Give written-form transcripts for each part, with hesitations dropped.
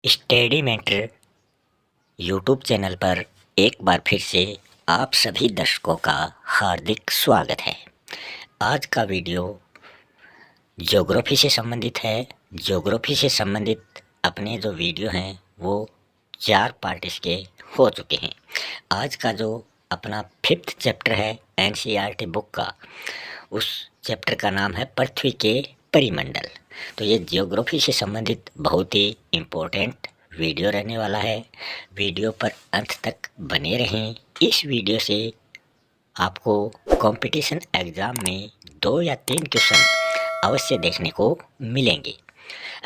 Study mentor YouTube channel पर एक बार फिर से आप सभी दर्शकों का हार्दिक स्वागत है। आज का वीडियो ज्योग्राफी से संबंधित है। ज्योग्राफी से संबंधित अपने जो वीडियो हैं वो 4 पार्ट इसके हो चुके हैं। आज का जो अपना 5th चैप्टर है एनसीईआरटी बुक का, उस चैप्टर का नाम है पृथ्वी के परिमंडल। तो ये ज्योग्राफी से संबंधित बहुत ही इम्पोर्टेंट वीडियो रहने वाला है। वीडियो पर अंत तक बने रहें। इस वीडियो से आपको कंपटीशन एग्ज़ाम में 2 या 3 क्वेश्चन अवश्य देखने को मिलेंगे।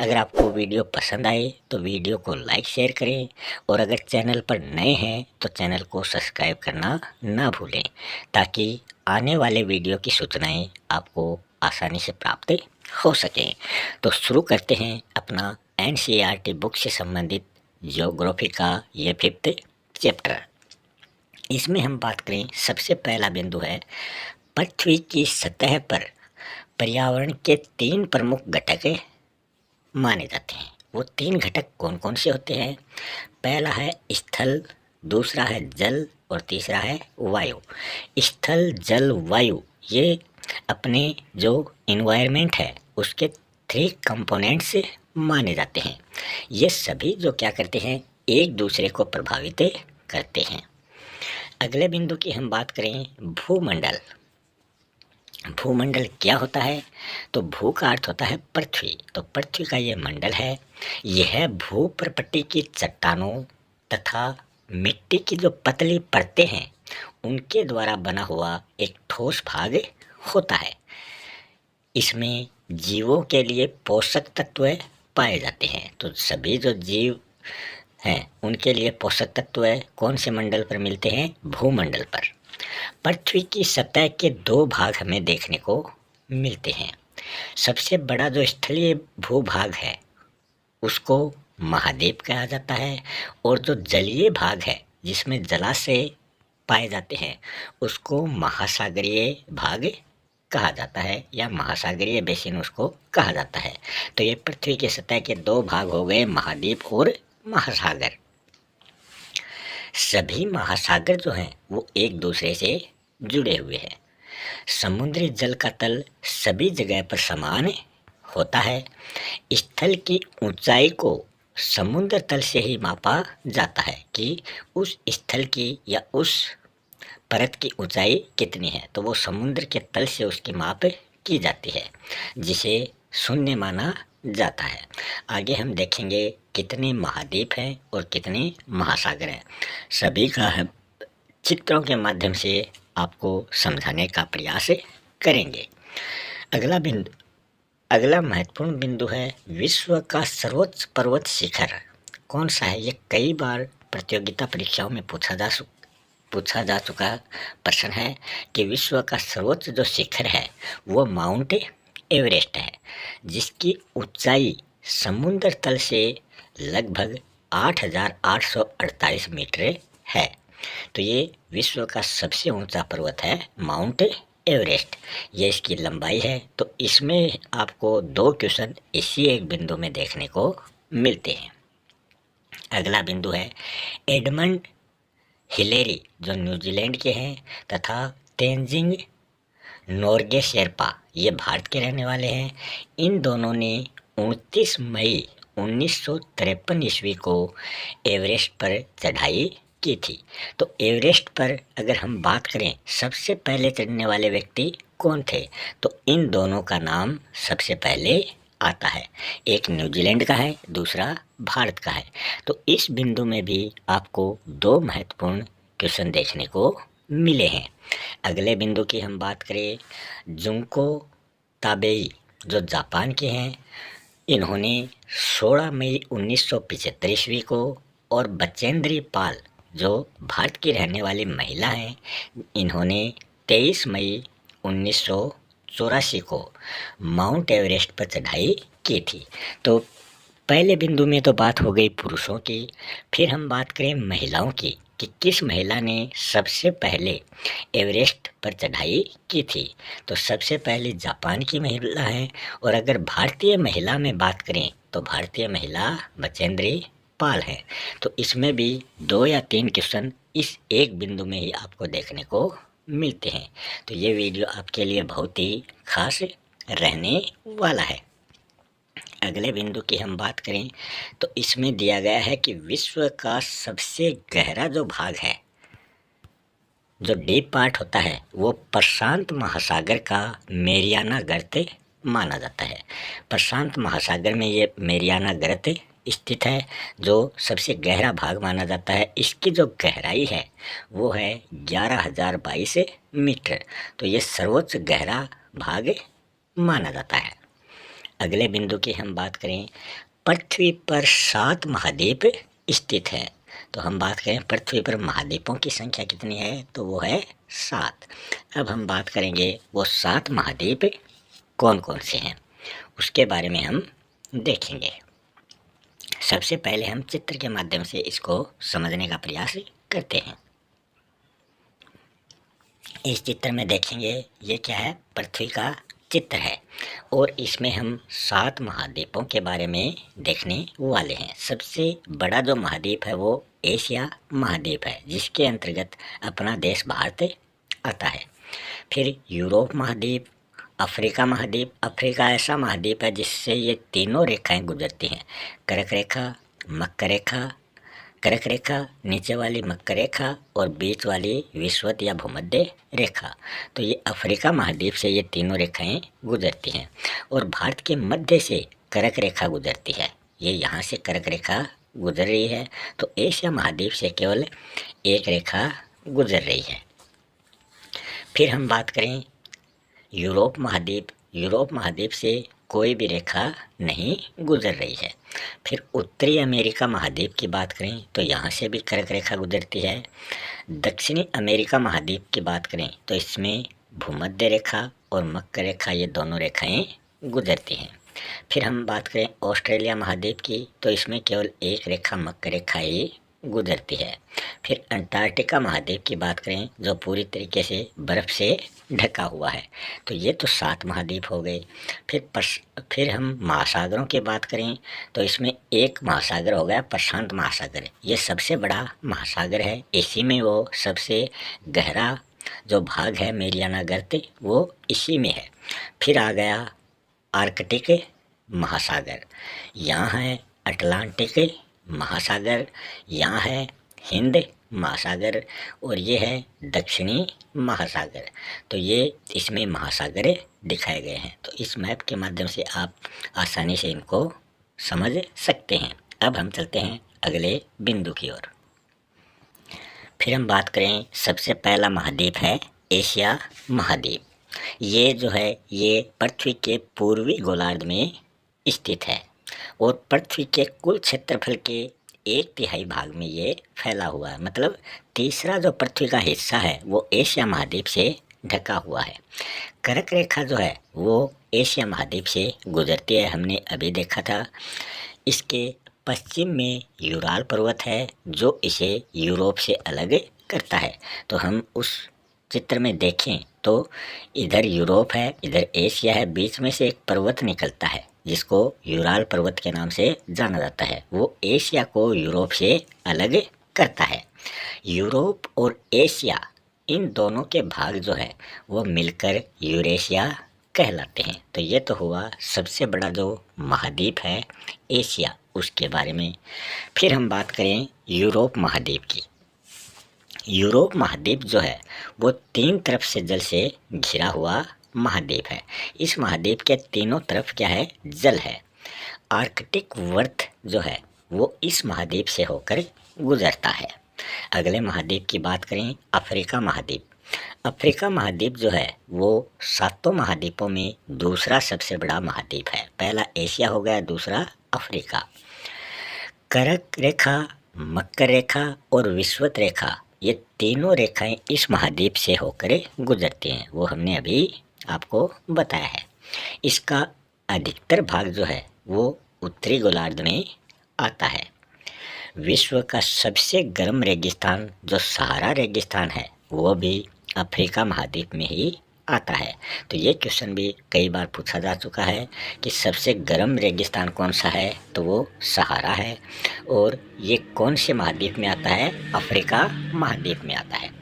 अगर आपको वीडियो पसंद आए तो वीडियो को लाइक शेयर करें, और अगर चैनल पर नए हैं तो चैनल को सब्सक्राइब करना ना भूलें, ताकि आने वाले वीडियो की सूचनाएं आपको आसानी से प्राप्त हो सकें। तो शुरू करते हैं अपना एनसीईआरटी बुक से संबंधित ज्योग्राफी का ये 5th चैप्टर। इसमें हम बात करें, सबसे पहला बिंदु है पृथ्वी की सतह पर पर्यावरण के 3 प्रमुख घटक माने जाते हैं। वो 3 घटक कौन कौन से होते हैं? पहला है स्थल, दूसरा है जल और तीसरा है वायु। स्थल, जल, वायु ये अपने जो इन्वायरमेंट है उसके 3 कंपोनेंट्स माने जाते हैं। ये सभी जो क्या करते हैं, एक दूसरे को प्रभावित करते हैं। अगले बिंदु की हम बात करें, भूमंडल। भूमंडल क्या होता है? तो भू का अर्थ होता है पृथ्वी। तो पृथ्वी का ये मंडल है, यह भूप्रपट्टी की चट्टानों तथा मिट्टी की जो पतली परतें हैं उनके द्वारा बना हुआ एक ठोस भाग होता है। इसमें जीवों के लिए पोषक तत्व पाए जाते हैं। तो सभी जो जीव हैं उनके लिए पोषक तत्व कौन से मंडल पर मिलते हैं? भूमंडल पर। पृथ्वी की सतह के 2 भाग हमें देखने को मिलते हैं। सबसे बड़ा जो स्थलीय भूभाग है उसको महाद्वीप कहा जाता है, और जो जलीय भाग है जिसमें जलाशय पाए जाते हैं उसको महासागरीय भाग कहा जाता है, या महासागरीय बेसिन उसको कहा जाता है। तो ये पृथ्वी की सतह के 2 भाग हो गए, महाद्वीप और महासागर। सभी महासागर जो हैं वो एक दूसरे से जुड़े हुए हैं। समुद्री जल का तल सभी जगह पर समान होता है। स्थल की ऊंचाई को समुद्र तल से ही मापा जाता है कि उस स्थल की या उस परत की ऊंचाई कितनी है। तो वो समुद्र के तल से उसकी माप की जाती है, जिसे शून्य माना जाता है। आगे हम देखेंगे कितने महाद्वीप हैं और कितने महासागर हैं। सभी का हम चित्रों के माध्यम से आपको समझाने का प्रयास करेंगे। अगला महत्वपूर्ण बिंदु है विश्व का सर्वोच्च पर्वत शिखर कौन सा है? ये कई बार प्रतियोगिता परीक्षाओं में पूछा जा चुका प्रश्न है कि विश्व का सर्वोच्च जो शिखर है वो माउंट एवरेस्ट है, जिसकी ऊंचाई समुद्र तल से लगभग 8,848 मीटर है। तो ये विश्व का सबसे ऊंचा पर्वत है माउंट एवरेस्ट, ये इसकी लंबाई है। तो इसमें आपको 2 क्वेश्चन इसी एक बिंदु में देखने को मिलते हैं। अगला बिंदु है एडमंड हिलेरी जो न्यूजीलैंड के हैं, तथा तेंजिंग नोर्गे शेरपा ये भारत के रहने वाले हैं। इन दोनों ने 29 मई 1953 ईस्वी को एवरेस्ट पर चढ़ाई की थी। तो एवरेस्ट पर अगर हम बात करें सबसे पहले चढ़ने वाले व्यक्ति कौन थे, तो इन दोनों का नाम सबसे पहले आता है। एक न्यूजीलैंड का है, दूसरा भारत का है। तो इस बिंदु में भी आपको 2 महत्वपूर्ण क्वेश्चन देखने को मिले हैं। अगले बिंदु की हम बात करें, जुंको ताबेई जो जापान के हैं, इन्होंने 16 मई 1975 ईस्वी को, और बचेंद्री पाल जो भारत की रहने वाली महिला हैं, इन्होंने 23 मई 1984 को माउंट एवरेस्ट पर चढ़ाई की थी। तो पहले बिंदु में तो बात हो गई पुरुषों की। फिर हम बात करें महिलाओं की कि किस महिला ने सबसे पहले एवरेस्ट पर चढ़ाई की थी। तो सबसे पहले जापान की महिला है, और अगर भारतीय महिला में बात करें तो भारतीय महिला बचेंद्री पाल है। तो इसमें भी 2 या 3 क्वेश्चन इस एक बिंदु में ही आपको देखने को मिलते हैं। तो ये वीडियो आपके लिए बहुत ही खास रहने वाला है। अगले बिंदु की हम बात करें तो इसमें दिया गया है कि विश्व का सबसे गहरा जो भाग है, जो डीप पार्ट होता है, वो प्रशांत महासागर का मेरियाना गर्त माना जाता है। प्रशांत महासागर में ये मेरियाना गर्त स्थित है, जो सबसे गहरा भाग माना जाता है। इसकी जो गहराई है वो है 11,022 मीटर। तो ये सर्वोच्च गहरा भाग माना जाता है। अगले बिंदु की हम बात करें, पृथ्वी पर 7 महाद्वीप स्थित है। तो हम बात करें पृथ्वी पर महाद्वीपों की संख्या कितनी है, तो वो है 7। अब हम बात करेंगे वो 7 महाद्वीप कौन कौन से हैं, उसके बारे में हम देखेंगे। सबसे पहले हम चित्र के माध्यम से इसको समझने का प्रयास करते हैं। इस चित्र में देखेंगे ये क्या है, पृथ्वी का चित्र है और इसमें हम 7 महाद्वीपों के बारे में देखने वाले हैं। सबसे बड़ा जो महाद्वीप है वो एशिया महाद्वीप है, जिसके अंतर्गत अपना देश भारत आता है। फिर यूरोप महाद्वीप, अफ्रीका महाद्वीप। अफ्रीका ऐसा महाद्वीप है जिससे ये तीनों रेखाएं गुजरती हैं, कर्क रेखा, मकर रेखा, कर्क रेखा, नीचे वाली मकर रेखा और बीच वाली विषुवत या भूमध्य रेखा। तो ये अफ्रीका महाद्वीप से ये तीनों रेखाएं गुजरती हैं और भारत के मध्य से कर्क रेखा गुजरती है। ये यहाँ से कर्क रेखा गुजर रही है, तो एशिया महाद्वीप से केवल एक रेखा गुजर रही है। फिर हम बात करें यूरोप महाद्वीप। यूरोप महाद्वीप से कोई भी रेखा नहीं गुजर रही है। फिर उत्तरी अमेरिका महाद्वीप की बात करें तो यहाँ से भी कर्क रेखा गुजरती है। दक्षिणी अमेरिका महाद्वीप की बात करें तो इसमें भूमध्य रेखा और मकर रेखा, ये दोनों रेखाएं गुजरती हैं। फिर हम बात करें ऑस्ट्रेलिया महाद्वीप की तो इसमें केवल एक रेखा मकर रेखा ही गुजरती है। फिर अंटार्कटिका महाद्वीप की बात करें जो पूरी तरीके से बर्फ़ से ढका हुआ है। तो ये तो 7 महाद्वीप हो गए। फिर हम महासागरों की बात करें तो इसमें एक महासागर हो गया प्रशांत महासागर। ये सबसे बड़ा महासागर है, इसी में वो सबसे गहरा जो भाग है मेरियाना गर्त वो इसी में है। फिर आ गया आर्कटिक महासागर, यहाँ है अटलांटिक महासागर, यहाँ है हिंद महासागर और ये है दक्षिणी महासागर। तो ये इसमें महासागर दिखाए गए हैं। तो इस मैप के माध्यम से आप आसानी से इनको समझ सकते हैं। अब हम चलते हैं अगले बिंदु की ओर। फिर हम बात करें, सबसे पहला महाद्वीप है एशिया महाद्वीप। ये जो है ये पृथ्वी के पूर्वी गोलार्ध में स्थित है और पृथ्वी के कुल क्षेत्रफल के 1/3 भाग में ये फैला हुआ है। मतलब तीसरा जो पृथ्वी का हिस्सा है वो एशिया महाद्वीप से ढका हुआ है। कर्क रेखा जो है वो एशिया महाद्वीप से गुजरती है, हमने अभी देखा था। इसके पश्चिम में यूराल पर्वत है जो इसे यूरोप से अलग करता है। तो हम उस चित्र में देखें तो इधर यूरोप है, इधर एशिया है, बीच में से एक पर्वत निकलता है जिसको यूराल पर्वत के नाम से जाना जाता है। वो एशिया को यूरोप से अलग करता है। यूरोप और एशिया इन दोनों के भाग जो है वो मिलकर यूरेशिया कहलाते हैं। तो ये तो हुआ सबसे बड़ा जो महाद्वीप है एशिया, उसके बारे में। फिर हम बात करें यूरोप महाद्वीप की। यूरोप महाद्वीप जो है वो 3 तरफ से जल से घिरा हुआ महाद्वीप है। इस महाद्वीप के तीनों तरफ क्या है, जल है। आर्कटिक वर्त जो है वो इस महाद्वीप से होकर गुजरता है। अगले महाद्वीप की बात करें, अफ्रीका महाद्वीप। अफ्रीका महाद्वीप जो है वो 7 महाद्वीपों में दूसरा सबसे बड़ा महाद्वीप है। पहला एशिया हो गया, दूसरा अफ्रीका। कर्क रेखा, मकर रेखा और विषुवत रेखा, ये तीनों रेखाएं इस महाद्वीप से होकर गुजरती हैं, वो हमने अभी आपको बताया है। इसका अधिकतर भाग जो है वो उत्तरी गोलार्ध में आता है। विश्व का सबसे गर्म रेगिस्तान जो सहारा रेगिस्तान है वो भी अफ्रीका महाद्वीप में ही आता है। तो ये क्वेश्चन भी कई बार पूछा जा चुका है कि सबसे गर्म रेगिस्तान कौन सा है, तो वो सहारा है। और ये कौन से महाद्वीप में आता है, अफ्रीका महाद्वीप में आता है।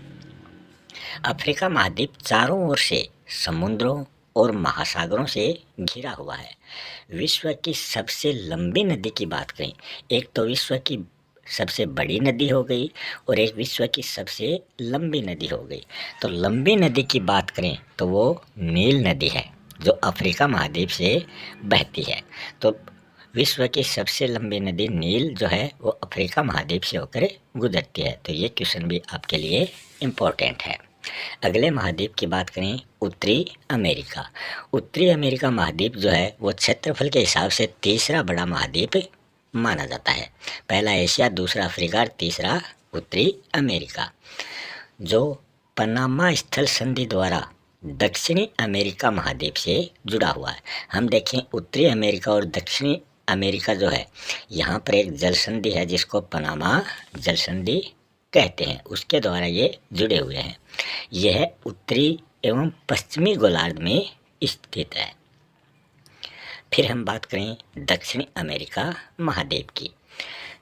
अफ्रीका महाद्वीप चारों ओर से समुद्रों और महासागरों से घिरा हुआ है। विश्व की सबसे लंबी नदी की बात करें, एक तो विश्व की सबसे बड़ी नदी हो गई और एक विश्व की सबसे लंबी नदी हो गई। तो लंबी नदी की बात करें तो वो नील नदी है जो अफ्रीका महाद्वीप से बहती है। तो विश्व की सबसे लंबी नदी नील जो है वो अफ्रीका महाद्वीप से होकर गुजरती है। तो ये क्वेश्चन भी आपके लिए इम्पोर्टेंट है। अगले महाद्वीप की बात करें, उत्तरी अमेरिका। उत्तरी अमेरिका महाद्वीप जो है वो क्षेत्रफल के हिसाब से तीसरा बड़ा महाद्वीप माना जाता है। पहला एशिया, दूसरा अफ्रीका, तीसरा उत्तरी अमेरिका, जो पनामा स्थल संधि द्वारा दक्षिणी अमेरिका महाद्वीप से जुड़ा हुआ है। हम देखें उत्तरी अमेरिका और दक्षिणी अमेरिका जो है, यहाँ पर एक जल संधि है जिसको पनामा जल संधि कहते हैं, उसके द्वारा ये जुड़े हुए हैं। यह उत्तरी एवं पश्चिमी गोलार्ध में स्थित है। फिर हम बात करें दक्षिणी अमेरिका महाद्वीप की।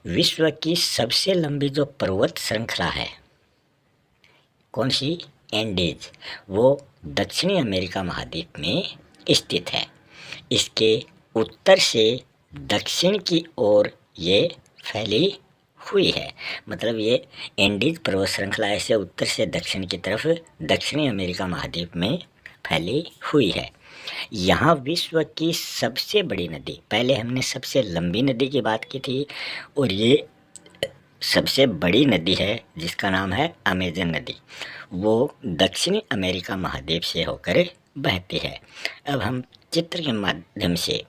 विश्व की सबसे लंबी जो पर्वत श्रृंखला है, कौन सी, एंडीज, वो दक्षिणी अमेरिका महाद्वीप में स्थित है। इसके उत्तर से दक्षिण की ओर ये फैली हुई है। मतलब ये एंडीज पर्वत श्रृंखला ऐसे उत्तर से दक्षिण की तरफ दक्षिणी अमेरिका महाद्वीप में फैली हुई है। यहाँ विश्व की सबसे बड़ी नदी, पहले हमने सबसे लंबी नदी की बात की थी और ये सबसे बड़ी नदी है जिसका नाम है अमेजन नदी, वो दक्षिणी अमेरिका महाद्वीप से होकर बहती है। अब हम चित्र के माध्यम से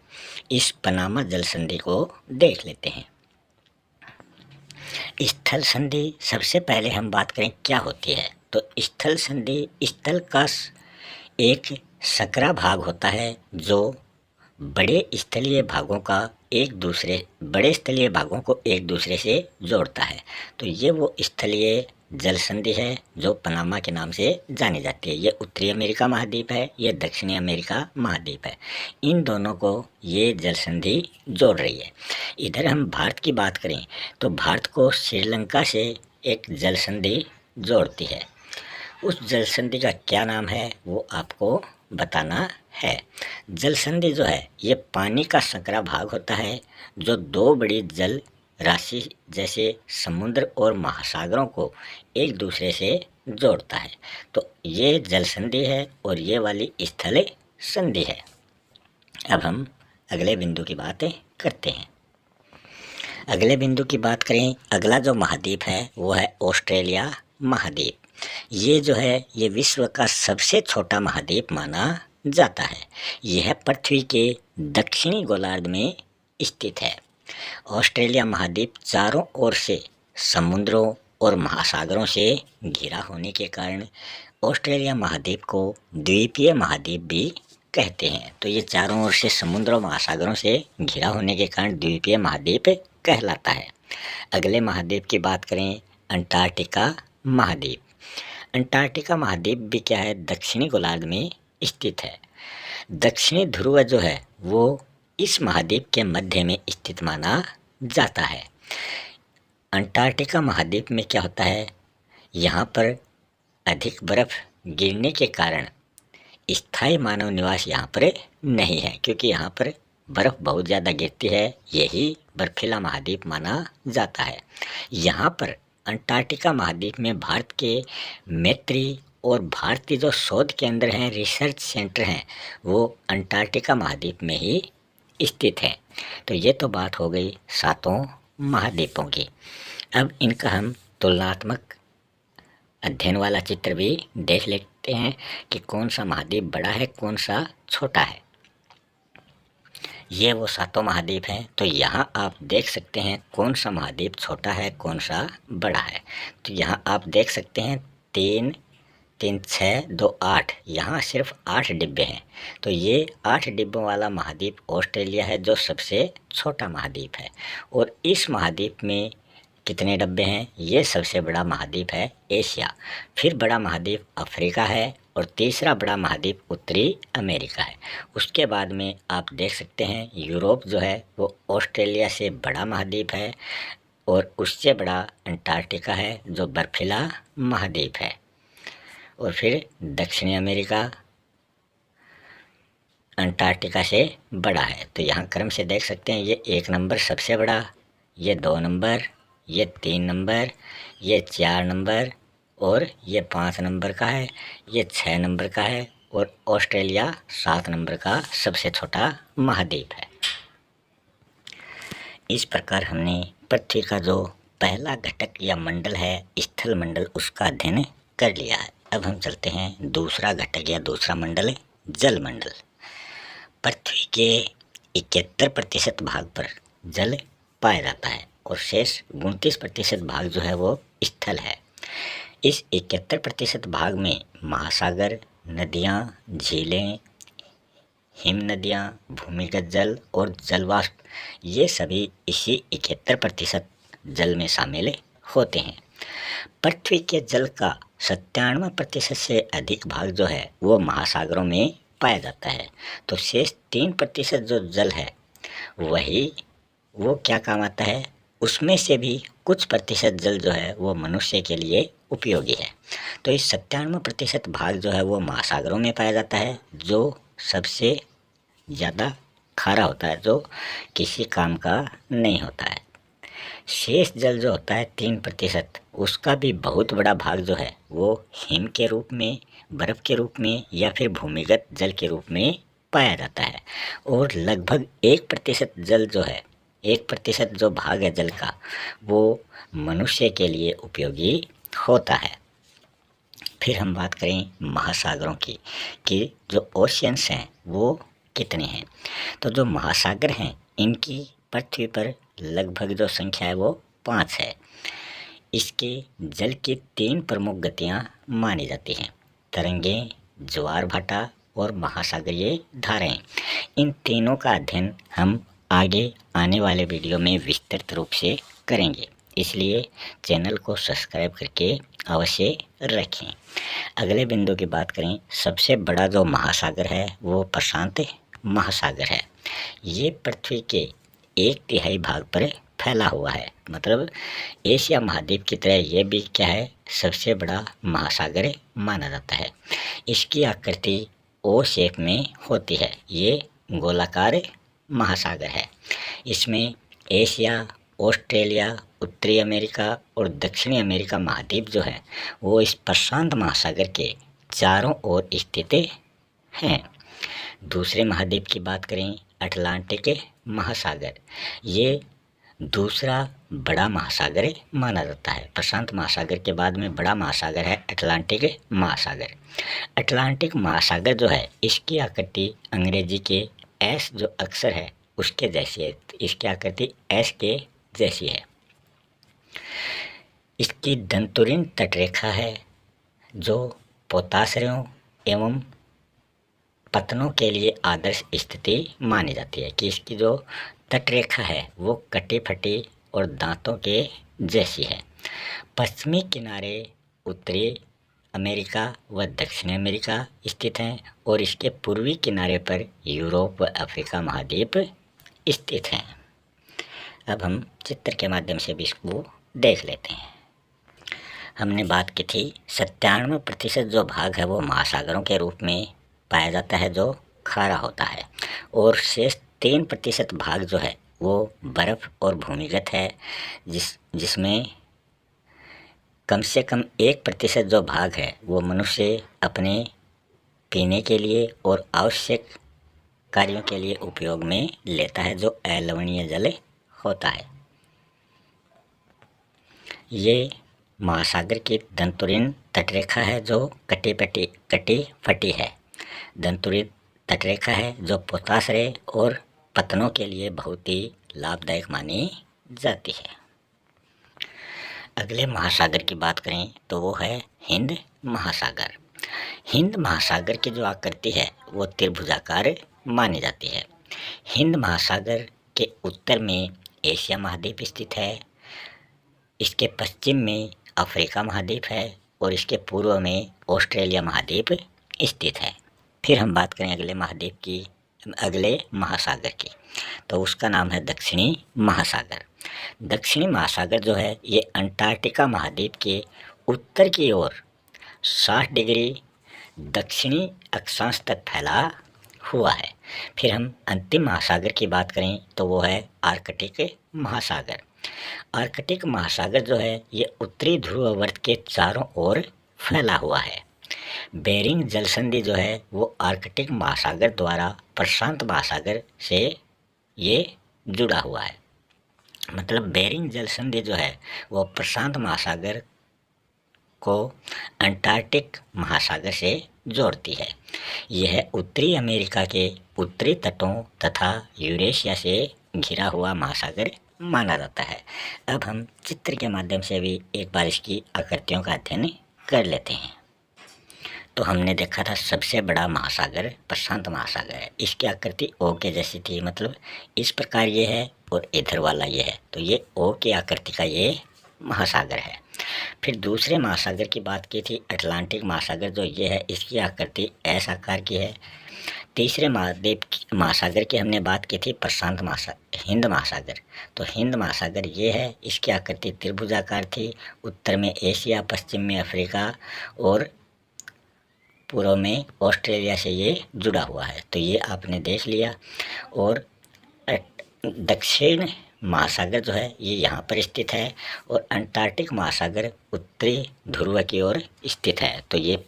इस पनामा जल संधि को देख लेते हैं। स्थल संधि, सबसे पहले हम बात करें क्या होती है, तो स्थल संधि स्थल का एक सकरा भाग होता है जो बड़े स्थलीय भागों को एक दूसरे से जोड़ता है। तो ये वो स्थलीय जल संधि है जो पनामा के नाम से जानी जाती है। ये उत्तरी अमेरिका महाद्वीप है, ये दक्षिणी अमेरिका महाद्वीप है, इन दोनों को ये जल संधि जोड़ रही है। इधर हम भारत की बात करें तो भारत को श्रीलंका से एक जल संधि जोड़ती है। उस जल संधि का क्या नाम है वो आपको बताना है। जल संधि जो है ये पानी का संकरा भाग होता है जो दो बड़ी जल राशि जैसे समुद्र और महासागरों को एक दूसरे से जोड़ता है। तो ये जल संधि है और ये वाली स्थल संधि है। अब हम अगले बिंदु की बातें करते हैं। अगले बिंदु की बात करें, अगला जो महाद्वीप है वो है ऑस्ट्रेलिया महाद्वीप। ये जो है ये विश्व का सबसे छोटा महाद्वीप माना जाता है। यह पृथ्वी के दक्षिणी गोलार्ध में स्थित है। ऑस्ट्रेलिया महाद्वीप चारों ओर से समुद्रों और महासागरों से घिरा होने के कारण ऑस्ट्रेलिया महाद्वीप को द्वीपीय महाद्वीप भी कहते हैं। तो ये चारों ओर से समुद्रों महासागरों से घिरा होने के कारण द्वीपीय महाद्वीप कहलाता है। अगले महाद्वीप की बात करें, अंटार्कटिका महाद्वीप। अंटार्कटिका महाद्वीप भी क्या है, दक्षिणी गोलार्ध में स्थित है। दक्षिणी ध्रुव जो है वो इस महाद्वीप के मध्य में स्थित माना जाता है। अंटार्कटिका महाद्वीप में क्या होता है, यहाँ पर अधिक बर्फ गिरने के कारण स्थायी मानव निवास यहाँ पर नहीं है, क्योंकि यहाँ पर बर्फ बहुत ज़्यादा गिरती है। यही बर्फीला महाद्वीप माना जाता है। यहाँ पर अंटार्कटिका महाद्वीप में भारत के मैत्री और भारतीय जो शोध केंद्र हैं, रिसर्च सेंटर हैं, वो अंटार्कटिका महाद्वीप में ही स्थित है। तो ये तो बात हो गई सातों महाद्वीपों की। अब इनका हम तुलनात्मक अध्ययन वाला चित्र भी देख लेते हैं कि कौन सा महाद्वीप बड़ा है, कौन सा छोटा है। ये वो सातों महाद्वीप हैं। तो यहाँ आप देख सकते हैं कौन सा महाद्वीप छोटा है, कौन सा बड़ा है। तो यहाँ आप देख सकते हैं 3, 3, 6, 2, 8, यहाँ सिर्फ 8 डिब्बे हैं। तो ये 8 डिब्बों वाला महाद्वीप ऑस्ट्रेलिया है जो सबसे छोटा महाद्वीप है। और इस महाद्वीप में कितने डब्बे हैं? ये सबसे बड़ा महाद्वीप है एशिया, फिर बड़ा महाद्वीप अफ्रीका है और तीसरा बड़ा महाद्वीप उत्तरी अमेरिका है। उसके बाद में आप देख सकते हैं यूरोप जो है वो ऑस्ट्रेलिया से बड़ा महाद्वीप है और उससे बड़ा अंटार्कटिका है जो बर्फीला महाद्वीप है। और फिर दक्षिणी अमेरिका अंटार्कटिका से बड़ा है। तो यहाँ क्रम से देख सकते हैं, ये 1 नंबर सबसे बड़ा, ये 2 नंबर, ये 3 नंबर, ये 4 नंबर और ये 5 नंबर का है, ये 6 नंबर का है और ऑस्ट्रेलिया 7 नंबर का सबसे छोटा महाद्वीप है। इस प्रकार हमने पृथ्वी का जो पहला घटक या मंडल है स्थल मंडल उसका अध्ययन कर लिया है। अब हम चलते हैं दूसरा घटक या दूसरा मंडल जल मंडल। पृथ्वी के 71% भाग पर जल पाया जाता है और शेष 29% भाग जो है वो स्थल है। इस 71% भाग में महासागर, नदियाँ, झीलें, हिम नदियाँ, भूमिगत जल और जलवाष्प ये सभी इसी 71% जल में शामिल होते हैं। पृथ्वी के जल का 97% से अधिक भाग जो है वो महासागरों में पाया जाता है। तो शेष 3% जो जल है वो क्या काम आता है? उसमें से भी कुछ प्रतिशत जल जो है वो मनुष्य के लिए उपयोगी है। तो इस 97% भाग जो है वो महासागरों में पाया जाता है जो सबसे ज़्यादा खारा होता है, जो किसी काम का नहीं होता है। शेष जल जो होता है 3%, उसका भी बहुत बड़ा भाग जो है वो हिम के रूप में, बर्फ़ के रूप में या फिर भूमिगत जल के रूप में पाया जाता है। और लगभग 1% जल जो है, 1% जो भाग है जल का वो मनुष्य के लिए उपयोगी होता है। फिर हम बात करें महासागरों की कि जो ओशियंस हैं वो कितने हैं। तो जो महासागर हैं इनकी पृथ्वी पर लगभग जो संख्या है वो 5 है। इसके जल की 3 प्रमुख गतियाँ मानी जाती हैं, तरंगें, ज्वार भाटा और महासागरीय धाराएं। इन तीनों का अध्ययन हम आगे आने वाले वीडियो में विस्तृत रूप से करेंगे, इसलिए चैनल को सब्सक्राइब करके अवश्य रखें। अगले बिंदु की बात करें, सबसे बड़ा जो महासागर है वो प्रशांत महासागर है। ये पृथ्वी के 1/3 भाग पर फैला हुआ है। मतलब एशिया महाद्वीप की तरह ये भी क्या है, सबसे बड़ा महासागर माना जाता है। इसकी आकृति ओ शेप में होती है। ये गोलाकार महासागर है। इसमें एशिया, ऑस्ट्रेलिया, उत्तरी अमेरिका और दक्षिणी अमेरिका महाद्वीप जो है वो इस प्रशांत महासागर के चारों ओर स्थित हैं। दूसरे महाद्वीप की बात करें, अटलांटिक महासागर, ये दूसरा बड़ा महासागर माना जाता है। प्रशांत महासागर के बाद में बड़ा महासागर है अटलांटिक महासागर। अटलांटिक महासागर जो है इसकी आकृति अंग्रेजी के एस जो अक्षर है उसके जैसी है। इसकी आकृति एस के जैसी है। इसकी दंतुरिन तटरेखा है जो पोताश्रयों एवं पतनों के लिए आदर्श स्थिति मानी जाती है कि इसकी जो तटरेखा है वो कटी फटी और दांतों के जैसी है। पश्चिमी किनारे उत्तरी अमेरिका व दक्षिणी अमेरिका स्थित हैं और इसके पूर्वी किनारे पर यूरोप व अफ्रीका महाद्वीप स्थित हैं। अब हम चित्र के माध्यम से भी इसको देख लेते हैं। हमने बात की थी 97% जो भाग है वो महासागरों के रूप में पाया जाता है जो खारा होता है और शेष 3% भाग जो है वो बर्फ़ और भूमिगत है, जिसमें कम से कम 1% जो भाग है वो मनुष्य अपने पीने के लिए और आवश्यक कार्यों के लिए उपयोग में लेता है, जो अलवणीय जल होता है। ये महासागर की दंतुरिन तटरेखा है जो कटी फटी है। दंतुरिन तटरेखा है जो पोताश्रय और पतनों के लिए बहुत ही लाभदायक मानी जाती है। अगले महासागर की बात करें तो वो है हिंद महासागर। हिंद महासागर की जो आकृति है वो त्रिभुजाकार मानी जाती है। हिंद महासागर के उत्तर में एशिया महाद्वीप स्थित है। इसके पश्चिम में अफ्रीका महाद्वीप है और इसके पूर्व में ऑस्ट्रेलिया महाद्वीप स्थित है। फिर हम बात करें अगले महाद्वीप की, अगले महासागर की, तो उसका नाम है दक्षिणी महासागर। दक्षिणी महासागर जो है ये अंटार्कटिका महाद्वीप के उत्तर की ओर 60 डिग्री दक्षिणी अक्षांश तक फैला हुआ है। फिर हम अंतिम महासागर की बात करें तो वो है आर्कटिक महासागर। आर्कटिक महासागर जो है ये उत्तरी ध्रुववर्त के चारों ओर फैला हुआ है। बेरिंग जलसंधि जो है वो आर्कटिक महासागर द्वारा प्रशांत महासागर से ये जुड़ा हुआ है। मतलब बेरिंग जलसंधि जो है वो प्रशांत महासागर को अंटार्कटिक महासागर से जोड़ती है। यह उत्तरी अमेरिका के उत्तरी तटों तथा यूरेशिया से घिरा हुआ महासागर माना जाता है। अब हम चित्र के माध्यम से भी एक बार इसकी आकृतियों का अध्ययन कर लेते हैं। तो हमने देखा था सबसे बड़ा महासागर प्रशांत महासागर है। इसकी आकृति ओ के जैसी थी, मतलब इस प्रकार ये है और इधर वाला ये है, तो ये ओ की आकृति का ये महासागर है। फिर दूसरे महासागर की बात की थी अटलांटिक महासागर, जो ये है इसकी आकृति एस आकार की है। तीसरे महासागर की हमने बात की थी प्रशांत महासागर, हिंद महासागर, तो हिंद महासागर ये है, इसकी आकृति त्रिभुजाकार थी। उत्तर में एशिया, पश्चिम में अफ्रीका और पूर्व में ऑस्ट्रेलिया से ये जुड़ा हुआ है, तो ये आपने देख लिया। और दक्षिण महासागर जो है ये यहाँ पर स्थित है और अंटार्कटिक महासागर उत्तरी ध्रुव की ओर स्थित है। तो ये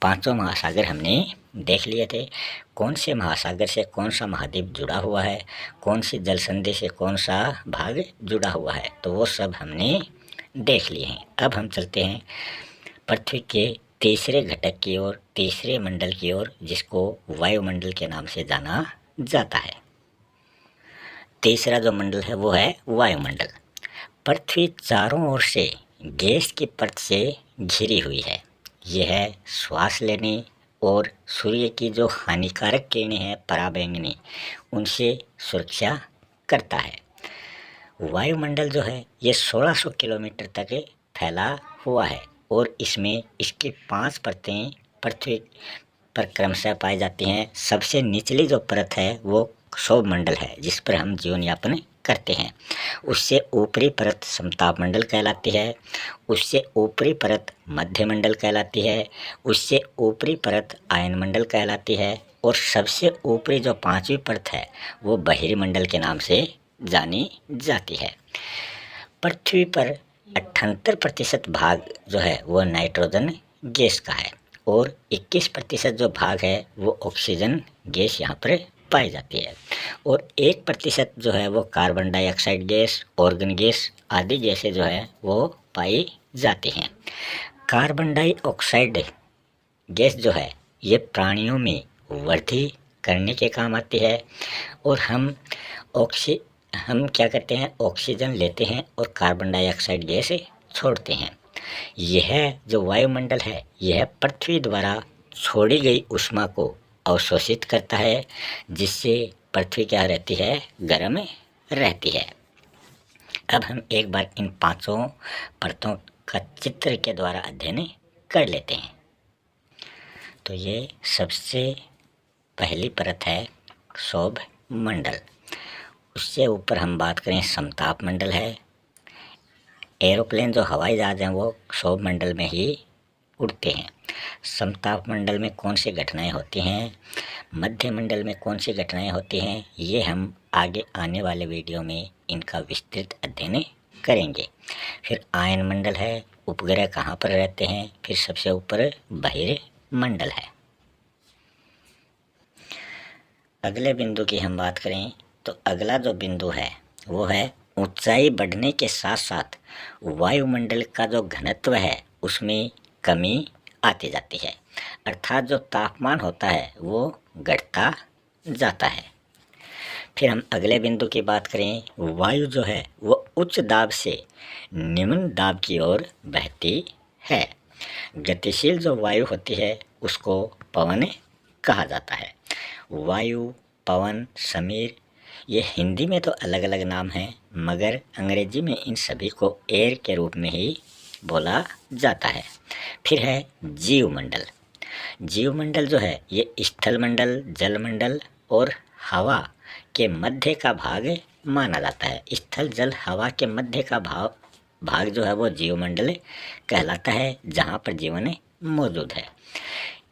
पांचों महासागर हमने देख लिए थे। कौन से महासागर से कौन सा महाद्वीप जुड़ा हुआ है, कौन सी जलसंधि से कौन सा भाग जुड़ा हुआ है, तो वो सब हमने देख लिए हैं। अब हम चलते हैं पृथ्वी के तीसरे घटक की ओर, तीसरे मंडल की ओर, जिसको वायुमंडल के नाम से जाना जाता है। तीसरा जो मंडल है वो है वायुमंडल। पृथ्वी चारों ओर से गैस की परत से घिरी हुई है। यह श्वास लेने और सूर्य की जो हानिकारक किरणें हैं पराबैंगनी, उनसे सुरक्षा करता है। वायुमंडल जो है ये 1600 किलोमीटर तक फैला हुआ है और इसमें इसकी 5 परतें पृथ्वी पर क्रमशः पाई जाती हैं। सबसे निचली जो परत है वो सौरमंडल है, जिस पर हम जीवन यापन करते हैं। उससे ऊपरी परत समताप मंडल कहलाती है, उससे ऊपरी परत मध्यमंडल कहलाती है, उससे ऊपरी परत आयनमंडल कहलाती है और सबसे ऊपरी जो 5वीं परत है वो बहिर्मंडल के नाम से जानी जाती है। पृथ्वी पर 78% भाग जो है वो नाइट्रोजन गैस का है और 21% जो भाग है वो ऑक्सीजन गैस यहाँ पर पाई जाती है और 1% जो है वो carbon dioxide gas, organ gas आदि गैसें जो है वो पाई जाती हैं। कार्बन डाइऑक्साइड गैस जो है ये प्राणियों में वृद्धि करने के काम आती है और हम क्या करते हैं, ऑक्सीजन लेते हैं और कार्बन डाइऑक्साइड गैस छोड़ते हैं। यह जो वायुमंडल है यह पृथ्वी द्वारा छोड़ी गई ऊष्मा को अवशोषित करता है, जिससे पृथ्वी क्या रहती है, गर्म रहती है। अब हम एक बार इन 5 परतों का चित्र के द्वारा अध्ययन कर लेते हैं। तो ये सबसे पहली परत है सौर मंडल। उससे ऊपर हम बात करें समताप मंडल है। एरोप्लेन जो हवाई जहाज हैं वो सौर मंडल में ही उड़ते हैं। समताप मंडल में कौन सी घटनाएं होती हैं, मध्य मंडल में कौन सी घटनाएं होती हैं, ये हम आगे आने वाले वीडियो में इनका विस्तृत अध्ययन करेंगे। फिर आयन मंडल है, उपग्रह कहाँ पर रहते हैं, फिर सबसे ऊपर बहिर्मंडल है। अगले बिंदु की हम बात करें तो अगला जो बिंदु है वो है ऊंचाई बढ़ने के साथ साथ वायुमंडल का जो घनत्व है उसमें कमी आती जाती है, अर्थात जो तापमान होता है वो घटता जाता है। फिर हम अगले बिंदु की बात करें, वायु जो है वो उच्च दाब से निम्न दाब की ओर बहती है। गतिशील जो वायु होती है उसको पवन कहा जाता है। वायु, पवन, समीर ये हिंदी में तो अलग अलग नाम हैं, मगर अंग्रेजी में इन सभी को एयर के रूप में ही बोला जाता है। फिर है जीवमंडल। जीवमंडल जो है ये स्थल मंडल, जल मंडल और हवा के मध्य का भाग माना जाता है। स्थल, जल, हवा के मध्य का भाग जो है वो जीवमंडल कहलाता है, जहाँ पर जीवन मौजूद है।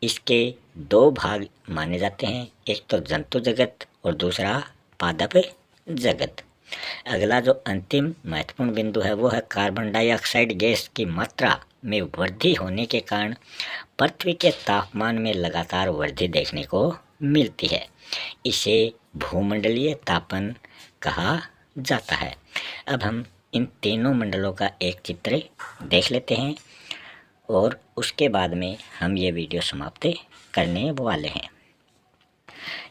इसके दो भाग माने जाते हैं, एक तो जंतु जगत और दूसरा पादप जगत। अगला जो अंतिम महत्वपूर्ण बिंदु है वो है कार्बन डाइऑक्साइड गैस की मात्रा में वृद्धि होने के कारण पृथ्वी के तापमान में लगातार वृद्धि देखने को मिलती है। इसे भूमंडलीय तापन कहा जाता है। अब हम इन तीनों मंडलों का एक चित्र देख लेते हैं और उसके बाद में हम ये वीडियो समाप्त करने वाले हैं।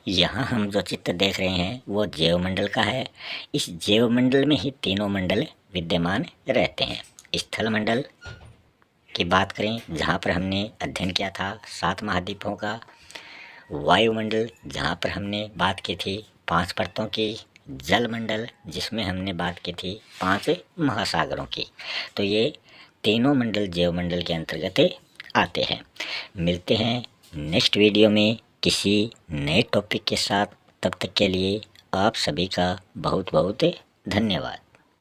यहाँ हम जो चित्र देख रहे हैं वो जैवमंडल का है। इस जैवमंडल में ही तीनों मंडल विद्यमान रहते हैं। स्थल मंडल की बात करें, जहाँ पर हमने अध्ययन किया था 7 महाद्वीपों का। वायुमंडल, जहाँ पर हमने बात की थी 5 परतों की। जल मंडल, जिसमें हमने बात की थी 5 महासागरों की। तो ये तीनों मंडल जैवमंडल के अंतर्गत आते हैं। मिलते हैं नेक्स्ट वीडियो में किसी नए टॉपिक के साथ। तब तक के लिए आप सभी का बहुत बहुत धन्यवाद।